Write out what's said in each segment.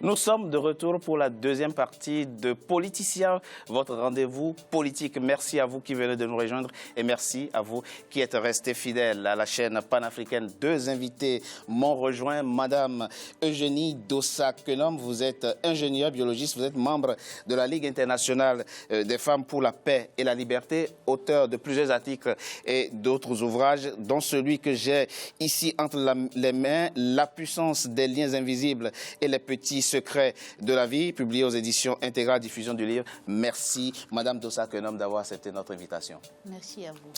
Nous sommes de retour pour la deuxième partie de Politicien, votre rendez-vous politique. Merci à vous qui venez de nous rejoindre et merci à vous qui êtes restés fidèles à la chaîne panafricaine. Deux invités m'ont rejoint. Madame Eugénie Dossa-Kenom, vous êtes ingénieure biologiste, vous êtes membre de la Ligue internationale des femmes pour la paix et la liberté, auteur de plusieurs articles et d'autres ouvrages, dont celui que j'ai ici entre les mains, La puissance des liens invisibles et les petits secrets de la vie, publié aux éditions Intégrales Diffusion du livre. Merci, Madame Dossa-Kenom, d'avoir accepté notre invitation. Merci à vous.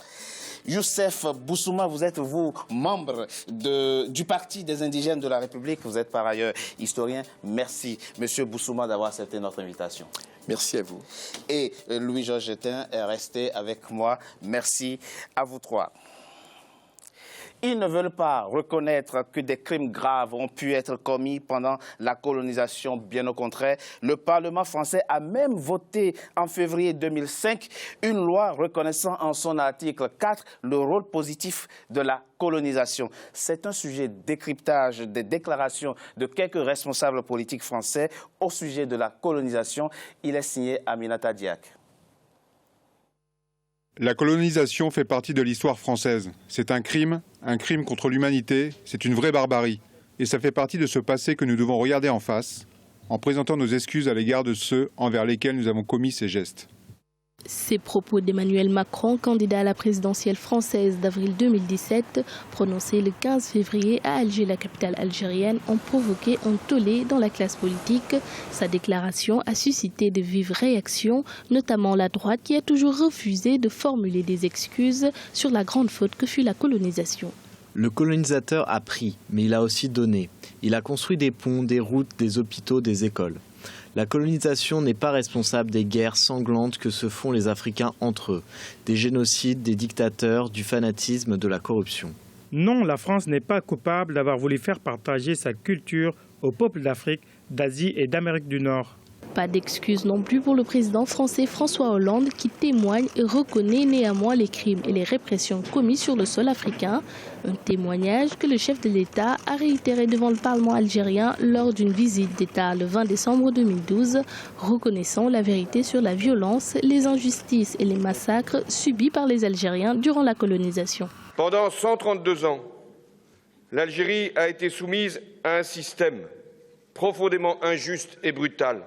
Youssef Boussouma, vous êtes, vous, membre du Parti des indigènes de la République. Vous êtes par ailleurs historien. Merci, Monsieur Boussouma, d'avoir accepté notre invitation. Merci à vous. Et Louis-Georges Jetin est resté avec moi. Merci à vous trois. Ils ne veulent pas reconnaître que des crimes graves ont pu être commis pendant la colonisation. Bien au contraire, le Parlement français a même voté en février 2005 une loi reconnaissant en son article 4 le rôle positif de la colonisation. C'est un sujet de décryptage des déclarations de quelques responsables politiques français au sujet de la colonisation. Il est signé Aminata Diak. La colonisation fait partie de l'histoire française. C'est un crime contre l'humanité, c'est une vraie barbarie. Et ça fait partie de ce passé que nous devons regarder en face, en présentant nos excuses à l'égard de ceux envers lesquels nous avons commis ces gestes. Ces propos d'Emmanuel Macron, candidat à la présidentielle française d'avril 2017, prononcés le 15 février à Alger, la capitale algérienne, ont provoqué un tollé dans la classe politique. Sa déclaration a suscité de vives réactions, notamment la droite qui a toujours refusé de formuler des excuses sur la grande faute que fut la colonisation. Le colonisateur a pris, mais il a aussi donné. Il a construit des ponts, des routes, des hôpitaux, des écoles. La colonisation n'est pas responsable des guerres sanglantes que se font les Africains entre eux, des génocides, des dictateurs, du fanatisme, de la corruption. Non, la France n'est pas coupable d'avoir voulu faire partager sa culture aux peuples d'Afrique, d'Asie et d'Amérique du Nord. Pas d'excuses non plus pour le président français François Hollande qui témoigne et reconnaît néanmoins les crimes et les répressions commis sur le sol africain. Un témoignage que le chef de l'État a réitéré devant le Parlement algérien lors d'une visite d'État le 20 décembre 2012, reconnaissant la vérité sur la violence, les injustices et les massacres subis par les Algériens durant la colonisation. Pendant 132 ans, l'Algérie a été soumise à un système profondément injuste et brutal.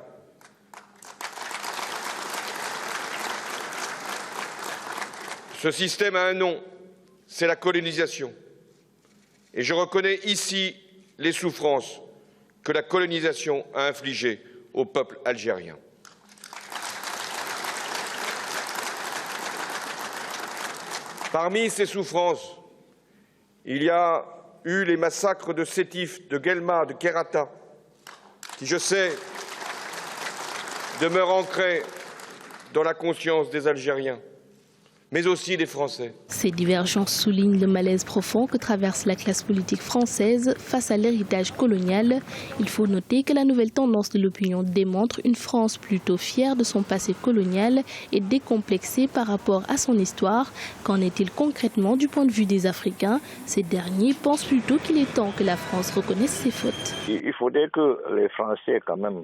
Ce système a un nom, c'est la colonisation. Et je reconnais ici les souffrances que la colonisation a infligées au peuple algérien. Parmi ces souffrances, il y a eu les massacres de Sétif, de Guelma, de Kerata, qui, je sais, demeurent ancrés dans la conscience des Algériens, mais aussi des Français. Ces divergences soulignent le malaise profond que traverse la classe politique française face à l'héritage colonial. Il faut noter que la nouvelle tendance de l'opinion démontre une France plutôt fière de son passé colonial et décomplexée par rapport à son histoire. Qu'en est-il concrètement du point de vue des Africains? Ces derniers pensent plutôt qu'il est temps que la France reconnaisse ses fautes. Il faudrait que les Français quand même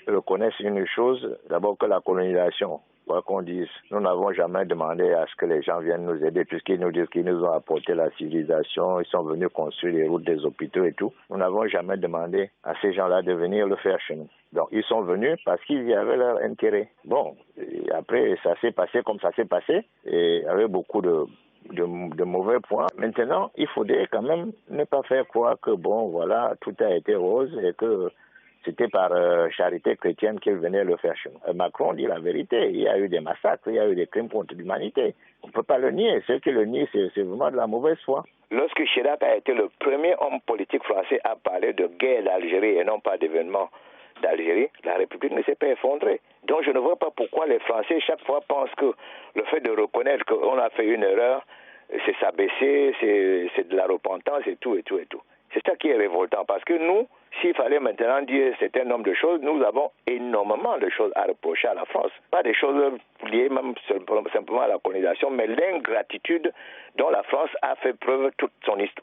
reconnaissent une chose, d'abord que la colonisation, quoi qu'on dise, nous n'avons jamais demandé à ce que les gens viennent nous aider puisqu'ils nous disent qu'ils nous ont apporté la civilisation, ils sont venus construire les routes, des hôpitaux et tout. Nous n'avons jamais demandé à ces gens-là de venir le faire chez nous. Donc ils sont venus parce qu'ils y avaient leur intérêt. Bon, et après ça s'est passé comme ça s'est passé et avec beaucoup de mauvais points. Maintenant, il faudrait quand même ne pas faire croire que bon, voilà, tout a été rose et que c'était par charité chrétienne qu'il venait le faire chez nous. Macron dit la vérité. Il y a eu des massacres, il y a eu des crimes contre l'humanité. On ne peut pas le nier. Ceux qui le nient, c'est vraiment de la mauvaise foi. Lorsque Chirac a été le premier homme politique français à parler de guerre d'Algérie et non pas d'événements d'Algérie, la République ne s'est pas effondrée. Donc je ne vois pas pourquoi les Français chaque fois pensent que le fait de reconnaître qu'on a fait une erreur, c'est s'abaisser, c'est de la repentance et tout et tout et tout. C'est ça qui est révoltant parce que nous, S'il fallait maintenant dire un certain nombre de choses, nous avons énormément de choses à reprocher à la France. Pas des choses liées même simplement à la colonisation, mais l'ingratitude dont la France a fait preuve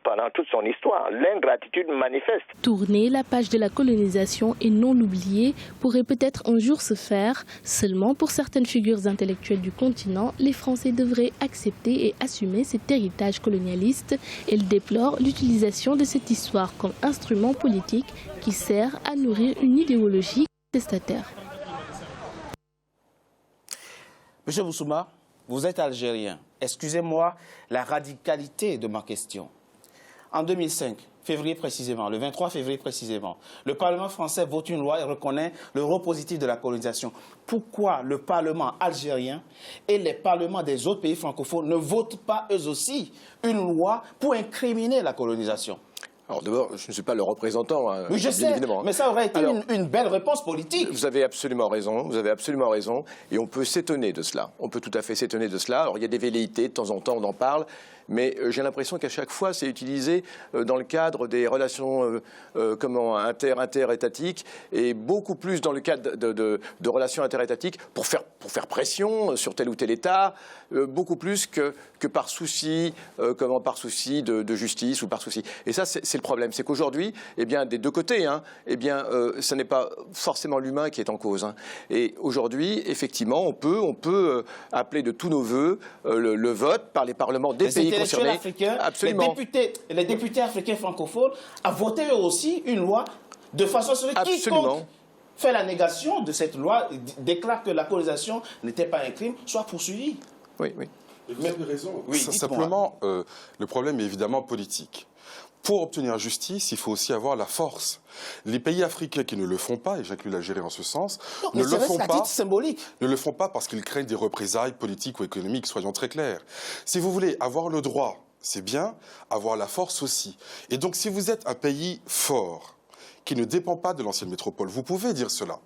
pendant toute son histoire. L'ingratitude manifeste. Tourner la page de la colonisation et non l'oublier pourrait peut-être un jour se faire. Seulement pour certaines figures intellectuelles du continent, les Français devraient accepter et assumer cet héritage colonialiste. Elle déplore l'utilisation de cette histoire comme instrument politique qui sert à nourrir une idéologie contestataire. Monsieur Boussouma, vous êtes algérien. Excusez-moi la radicalité de ma question. En 2005, février précisément, le 23 février précisément, le Parlement français vote une loi et reconnaît le rôle positif de la colonisation. Pourquoi le Parlement algérien et les parlements des autres pays francophones ne votent pas eux aussi une loi pour incriminer la colonisation? Alors d'abord, je ne suis pas le représentant, hein, oui, je sais, évidemment. Mais ça aurait été une belle réponse politique. Vous avez absolument raison, et on peut s'étonner de cela. On peut tout à fait s'étonner de cela. Alors il y a des velléités, de temps en temps on en parle, mais j'ai l'impression qu'à chaque fois c'est utilisé dans le cadre des relations interétatiques, et beaucoup plus dans le cadre de relations interétatiques pour faire pression sur tel ou tel État, beaucoup plus que par souci, de justice ou par souci. Et ça, c'est le problème, c'est qu'aujourd'hui, eh bien, des deux côtés, ce n'est pas forcément l'humain qui est en cause. Et aujourd'hui, effectivement, on peut appeler de tous nos voeux le vote par les parlements des pays concernés. Africains, absolument. Les députés africains francophones ont voté eux aussi une loi de façon à ce que quiconque fait la négation de cette loi, déclare que la colonisation n'était pas un crime, soit poursuivi. Oui, oui. Vous avez raison. Oui, simplement, le problème est évidemment politique. Pour obtenir justice, il faut aussi avoir la force. Les pays africains qui ne le font pas, et j'inclus l'Algérie en ce sens, ne le font pas. Symbolique. Ne le font pas parce qu'ils craignent des représailles politiques ou économiques, soyons très clairs. Si vous voulez avoir le droit, c'est bien, avoir la force aussi. Et donc, si vous êtes un pays fort, qui ne dépend pas de l'ancienne métropole, vous pouvez dire cela.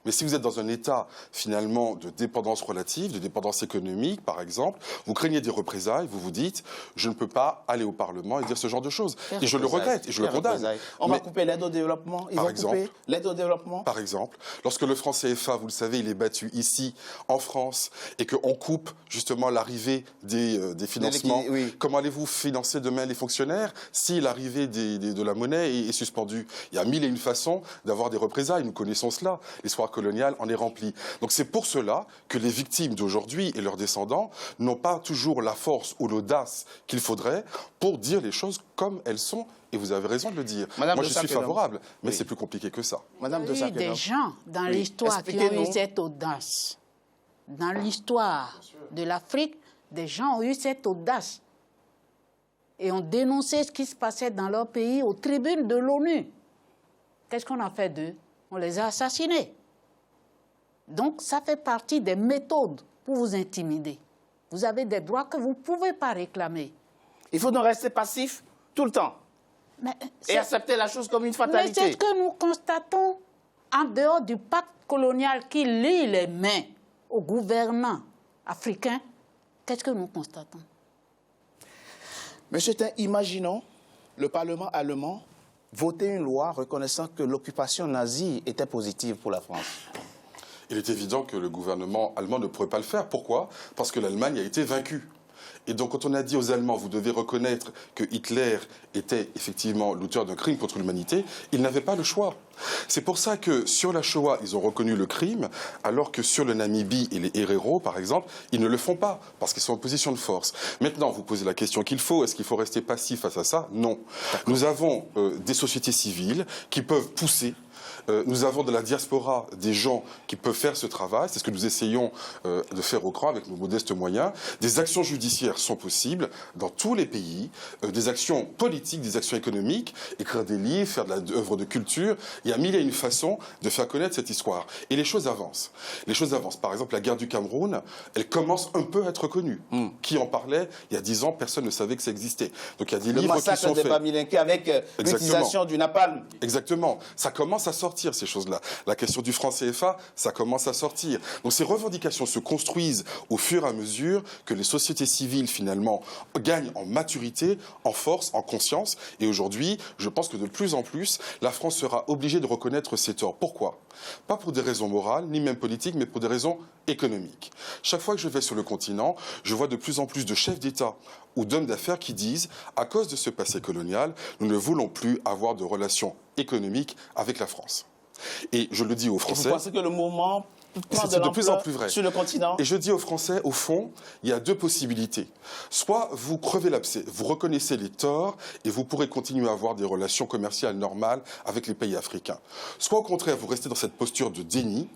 Mais si vous êtes dans un état, finalement, de dépendance relative, de dépendance économique, par exemple, vous craignez des représailles, vous vous dites, je ne peux pas aller au Parlement et dire ce genre de choses. Et je le regrette, et je le condamne. On va couper l'aide au développement. Ils vont couper l'aide au développement. Par exemple, lorsque le franc CFA, vous le savez, il est battu ici, en France, et qu'on coupe justement l'arrivée des financements, comment allez-vous financer demain les fonctionnaires si l'arrivée de la monnaie est suspendue? Il y a mille et une façons d'avoir des représailles, nous connaissons cela. L'histoire coloniale en est remplie. Donc c'est pour cela que les victimes d'aujourd'hui et leurs descendants n'ont pas toujours la force ou l'audace qu'il faudrait pour dire les choses comme elles sont. Et vous avez raison de le dire. Moi, je suis favorable, mais c'est plus compliqué que ça. Madame de Sacquedin. Il y a eu des gens dans l'histoire qui ont eu cette audace. Dans l'histoire de l'Afrique, des gens ont eu cette audace. Et ont dénoncé ce qui se passait dans leur pays aux tribunes de l'ONU. Qu'est-ce qu'on a fait d'eux? On les a assassinés. Donc, ça fait partie des méthodes pour vous intimider. Vous avez des droits que vous ne pouvez pas réclamer. Il faut donc rester passif tout le temps et accepter la chose comme une fatalité. Mais c'est ce que nous constatons en dehors du pacte colonial qui lie les mains aux gouvernants africains. Qu'est-ce que nous constatons? Monsieur Tin, imaginons le Parlement allemand voter une loi reconnaissant que l'occupation nazie était positive pour la France. Il est évident que le gouvernement allemand ne pourrait pas le faire. Pourquoi? Parce que l'Allemagne a été vaincue. Et donc, quand on a dit aux Allemands, vous devez reconnaître que Hitler était effectivement l'auteur d'un crime contre l'humanité, ils n'avaient pas le choix. C'est pour ça que sur la Shoah, ils ont reconnu le crime, alors que sur le Namibie et les Herero, par exemple, ils ne le font pas, parce qu'ils sont en position de force. Maintenant, vous posez la question est-ce qu'il faut rester passif face à ça? Non. Nous avons des sociétés civiles qui peuvent pousser. Nous avons de la diaspora des gens qui peuvent faire ce travail. C'est ce que nous essayons de faire au CRAN avec nos modestes moyens. Des actions judiciaires sont possibles dans tous les pays. Des actions politiques, des actions économiques, écrire des livres, faire de l'œuvre de culture. Il y a mille et une façons de faire connaître cette histoire. Et les choses avancent. Les choses avancent. Par exemple, la guerre du Cameroun, elle commence un peu à être connue. Qui en parlait? Il y a 10 ans, personne ne savait que ça existait. Donc il y a des livres qui sont faits. Le massacre des Bamilinké avec l'utilisation du napalm. Exactement. Ça commence à sortir, ces choses-là. La question du franc CFA, ça commence à sortir. Donc ces revendications se construisent au fur et à mesure que les sociétés civiles, finalement, gagnent en maturité, en force, en conscience. Et aujourd'hui, je pense que de plus en plus, la France sera obligée de reconnaître ses torts. Pourquoi ? Pas pour des raisons morales, ni même politiques, mais pour des raisons économiques. Chaque fois que je vais sur le continent, je vois de plus en plus de chefs d'État ou d'hommes d'affaires qui disent, à cause de ce passé colonial, nous ne voulons plus avoir de relations économiques avec la France. Et je le dis aux Français... Et vous pensez que le mouvement prend c'est de plus en plus vrai. Sur le continent? Et je dis aux Français, au fond, il y a deux possibilités. Soit vous crevez l'abcès, vous reconnaissez les torts et vous pourrez continuer à avoir des relations commerciales normales avec les pays africains. Soit au contraire, vous restez dans cette posture de déni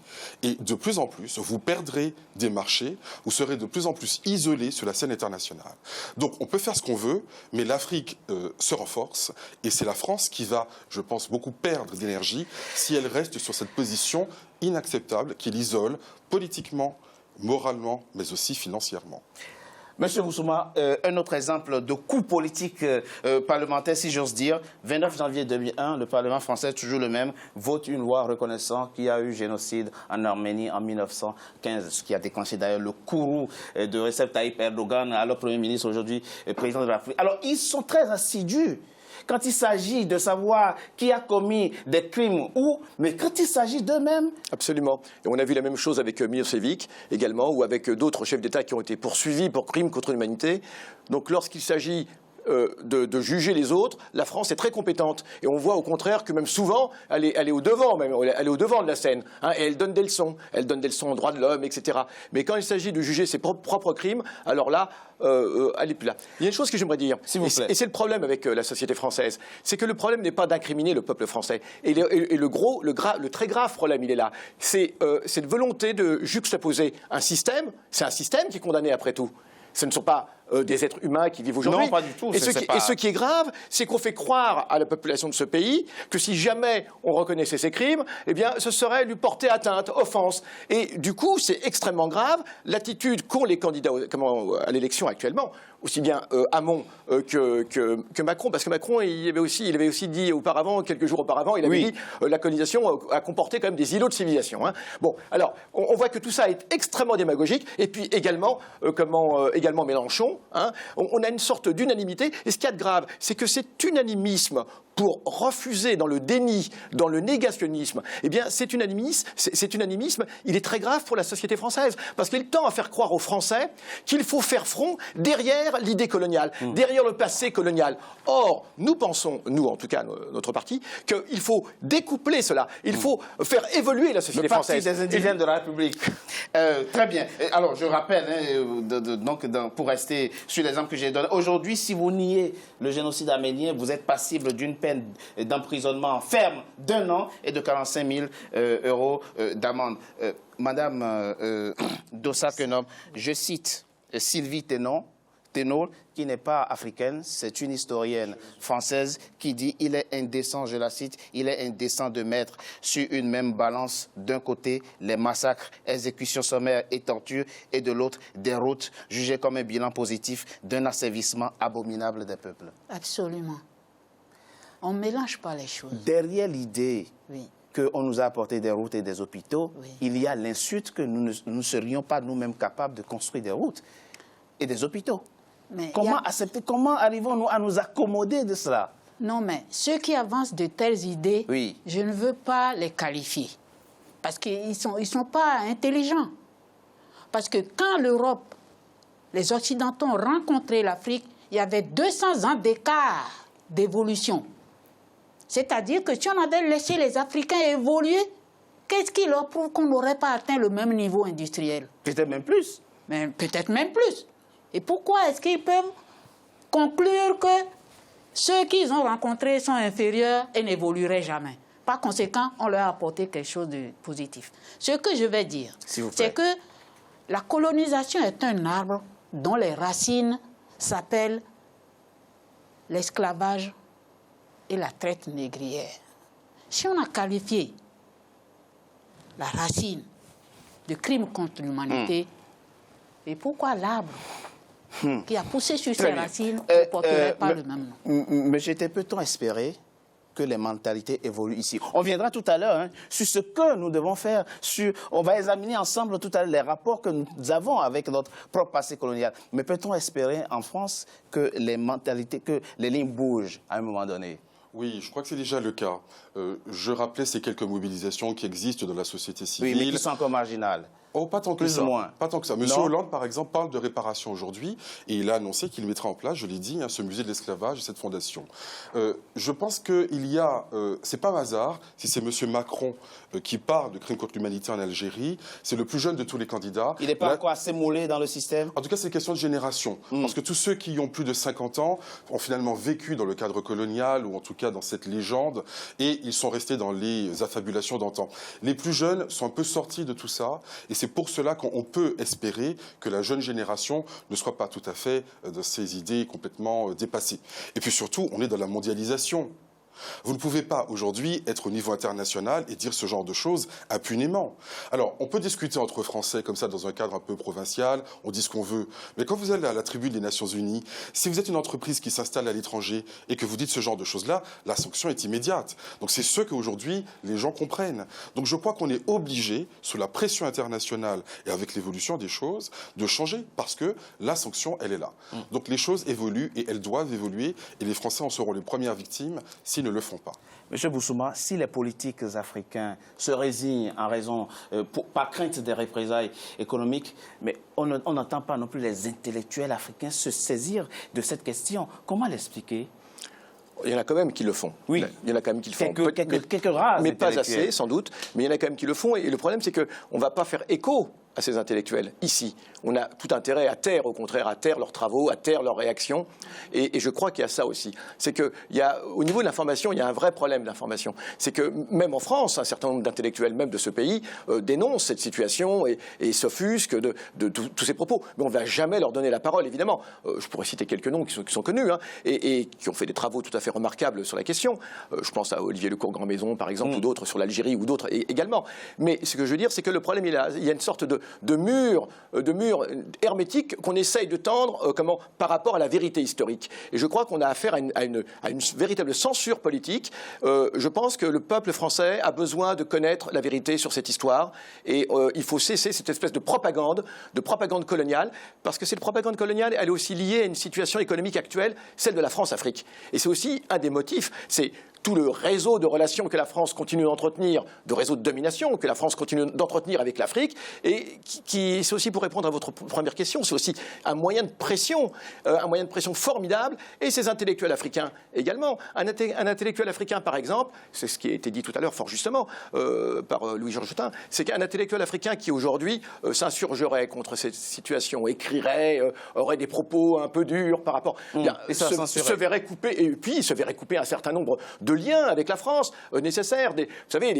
et de plus en plus, vous perdrez des marchés, vous serez de plus en plus isolé sur la scène internationale. Donc on peut faire ce qu'on veut, mais l'Afrique se renforce et c'est la France qui va, je pense, beaucoup perdre d'énergie si elle reste sur cette position inacceptable qui l'isole politiquement, moralement, mais aussi financièrement. Monsieur Boussouma, un autre exemple de coup politique parlementaire, si j'ose dire. 29 janvier 2001, le Parlement français, toujours le même, vote une loi reconnaissant qu'il y a eu génocide en Arménie en 1915, ce qui a déclenché d'ailleurs le courroux de Recep Tayyip Erdogan, alors Premier ministre, aujourd'hui président de la République. Alors, ils sont très assidus quand il s'agit de savoir qui a commis des crimes où, mais quand il s'agit d'eux-mêmes. Absolument. Et on a vu la même chose avec Milosevic également, ou avec d'autres chefs d'État qui ont été poursuivis pour crimes contre l'humanité. Donc lorsqu'il s'agit de juger les autres, la France est très compétente. Et on voit au contraire que même souvent, elle est au-devant, elle est au-devant de la scène. Hein, et elle donne des leçons. Elle donne des leçons aux droits de l'homme, etc. Mais quand il s'agit de juger ses propres crimes, alors là, elle n'est plus là. Il y a une chose que j'aimerais dire, et c'est le problème avec la société française, c'est que le problème n'est pas d'incriminer le peuple français. Et le très grave problème, il est là. C'est cette volonté de juxtaposer un système, c'est un système qui est condamné après tout. Ce ne sont pas des êtres humains qui vivent aujourd'hui. Non, pas du tout. Et ce qui est grave, c'est qu'on fait croire à la population de ce pays que si jamais on reconnaissait ces crimes, eh bien, ce serait lui porter atteinte, offense. Et du coup, c'est extrêmement grave l'attitude qu'ont les candidats à l'élection actuellement, aussi bien Hamon que Macron, parce que Macron, il avait aussi dit auparavant, quelques jours auparavant, il avait dit la colonisation a comporté quand même des îlots de civilisation. Hein. Bon, alors, on voit que tout ça est extrêmement démagogique, et puis également Mélenchon. Hein, on a une sorte d'unanimité. Et ce qu'il y a de grave, c'est que cet unanimisme pour refuser dans le déni, dans le négationnisme, eh bien, cet unanimisme, il est très grave pour la société française. Parce qu'il tend à faire croire aux Français qu'il faut faire front derrière l'idée coloniale, derrière le passé colonial. Or, nous pensons, nous en tout cas, notre parti, qu'il faut découpler cela. Il faut faire évoluer la société française. Le parti des indigènes de la République. Très bien. Alors, je rappelle, pour rester sur l'exemple que j'ai donné, aujourd'hui, si vous niez le génocide arménien, vous êtes passible d'une peine d'emprisonnement ferme d'1 an et de 45 000 euros d'amende. Madame Dossa Kenom, je cite Sylvie Ténor, qui n'est pas africaine, c'est une historienne française qui dit « Il est indécent, je la cite, il est indécent de mettre sur une même balance d'un côté les massacres, exécutions sommaires et tortures et de l'autre des routes jugées comme un bilan positif d'un asservissement abominable des peuples. » Absolument. On ne mélange pas les choses. Derrière l'idée qu'on nous a apporté des routes et des hôpitaux, il y a l'insulte que nous ne serions pas nous-mêmes capables de construire des routes et des hôpitaux. Mais comment arrivons-nous à nous accommoder de cela? Non, mais ceux qui avancent de telles idées, je ne veux pas les qualifier. Parce qu'ils ne sont pas intelligents. Parce que quand l'Europe, les Occidentaux ont rencontré l'Afrique, il y avait 200 ans d'écart d'évolution. C'est-à-dire que si on avait laissé les Africains évoluer, qu'est-ce qui leur prouve qu'on n'aurait pas atteint le même niveau industriel? Peut-être même plus. Peut-être même plus. Et pourquoi est-ce qu'ils peuvent conclure que ceux qu'ils ont rencontrés sont inférieurs et n'évolueraient jamais? Par conséquent, on leur a apporté quelque chose de positif. Ce que je vais dire, c'est que la colonisation est un arbre dont les racines s'appellent l'esclavage et la traite négrière. Si on a qualifié la racine de crime contre l'humanité, et pourquoi l'arbre qui a poussé sur ses racines ne porterait pas le même nom? Mais peut-on espérer que les mentalités évoluent ici. On viendra tout à l'heure sur ce que nous devons faire. On va examiner ensemble tout à l'heure les rapports que nous avons avec notre propre passé colonial. Mais peut-on espérer en France que les mentalités, que les lignes bougent à un moment donné? Oui, je crois que c'est déjà le cas. Je rappelais ces quelques mobilisations qui existent dans la société civile. Oui, mais qui sont encore marginales. Oh, pas tant que Plus ça. ou moins. Pas tant que ça. Monsieur Hollande, par exemple, parle de réparation aujourd'hui et il a annoncé qu'il mettra en place, je l'ai dit, ce musée de l'esclavage et cette fondation. Je pense qu'il y a, c'est pas un hasard, si c'est Monsieur Macron qui parle de crimes contre l'humanité en Algérie, c'est le plus jeune de tous les candidats. Il n'est pas encore assez moulé dans le système? En tout cas, c'est une question de génération. Parce que tous ceux qui ont plus de 50 ans ont finalement vécu dans le cadre colonial ou en tout cas dans cette légende et ils sont restés dans les affabulations d'antan. Les plus jeunes sont un peu sortis de tout ça et c'est pour cela qu'on peut espérer que la jeune génération ne soit pas tout à fait de ces idées complètement dépassées. Et puis surtout, on est dans la mondialisation. Vous ne pouvez pas aujourd'hui être au niveau international et dire ce genre de choses impunément. Alors, on peut discuter entre Français comme ça dans un cadre un peu provincial, on dit ce qu'on veut. Mais quand vous allez à la tribune des Nations Unies, si vous êtes une entreprise qui s'installe à l'étranger et que vous dites ce genre de choses-là, la sanction est immédiate. Donc c'est ce qu'aujourd'hui les gens comprennent. Donc je crois qu'on est obligé, sous la pression internationale et avec l'évolution des choses, de changer parce que la sanction, elle est là. Donc les choses évoluent et elles doivent évoluer et les Français en seront les premières victimes s'ils ne le font pas. Monsieur Boussouma, si les politiques africains se résignent en raison, par crainte des représailles économiques, mais on n'entend pas non plus les intellectuels africains se saisir de cette question. Comment l'expliquer? Il y en a quand même qui le font. Oui. Il y en a quand même qui le font. Quelques rares. Mais pas assez, sans doute. Mais il y en a quand même qui le font. Et le problème, c'est qu'on ne va pas faire écho à ces intellectuels, ici. On a tout intérêt à taire, au contraire, à taire leurs travaux, à taire leurs réactions. Et je crois qu'il y a ça aussi. C'est qu'au niveau de l'information, il y a un vrai problème d'information. C'est que même en France, un certain nombre d'intellectuels, même de ce pays, dénoncent cette situation et s'offusquent de tous ces propos. Mais on ne va jamais leur donner la parole, évidemment. Je pourrais citer quelques noms qui sont connus et qui ont fait des travaux tout à fait remarquables sur la question. Je pense à Olivier Lecourt-Grandmaison, par exemple, ou d'autres sur l'Algérie, ou d'autres également. Mais ce que je veux dire, c'est que le problème, il y a une sorte de mur hermétique qu'on essaye de tendre par rapport à la vérité historique. Et je crois qu'on a affaire à une véritable censure politique. Je pense que le peuple français a besoin de connaître la vérité sur cette histoire et il faut cesser cette espèce de propagande coloniale, parce que cette propagande coloniale, elle est aussi liée à une situation économique actuelle, celle de la France-Afrique. Et c'est aussi un des motifs, c'est tout le réseau de relations que la France continue d'entretenir, de réseau de domination que la France continue d'entretenir avec l'Afrique, et c'est aussi, pour répondre à votre première question, c'est aussi un moyen de pression formidable, et ces intellectuels africains également. Un intellectuel africain, par exemple, c'est ce qui a été dit tout à l'heure fort justement par Louis-Georges Jotin, c'est qu'un intellectuel africain qui aujourd'hui s'insurgerait contre cette situation, écrirait, aurait des propos un peu durs par rapport, se verrait couper, et puis se verrait couper un certain nombre de liens avec la France nécessaires, vous savez,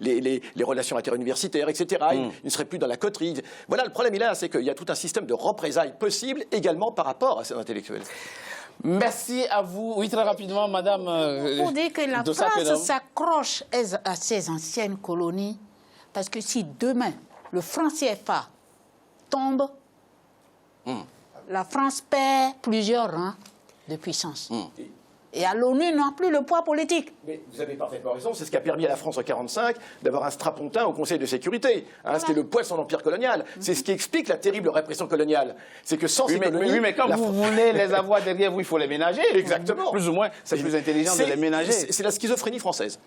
les relations interuniversitaires, etc. Il ne serait plus dans la coterie. Voilà, le problème c'est qu'il y a tout un système de représailles possible également par rapport à ces intellectuels. Merci à vous. Oui, très rapidement, madame. Pour dire que la France s'accroche à ses anciennes colonies, parce que si demain le franc CFA tombe, la France perd plusieurs rangs de puissance. Et à l'ONU non plus le poids politique. Mais vous avez parfaitement raison, c'est ce qui a permis à la France en 1945 d'avoir un strapontin au Conseil de sécurité. C'était le poids de son empire colonial. C'est ce qui explique la terrible répression coloniale. C'est que sans ces colonies... Oui, mais quand vous voulez les avoir derrière vous, il faut les ménager. Exactement. Plus ou moins, c'est plus intelligent de les ménager. C'est la schizophrénie française.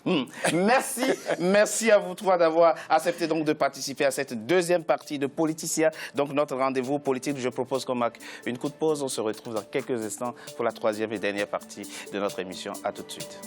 Merci à vous trois d'avoir accepté donc de participer à cette deuxième partie de Politicien. Donc notre rendez-vous politique, je propose qu'on marque une courte pause. On se retrouve dans quelques instants pour la troisième et dernière partie de notre émission. À tout de suite.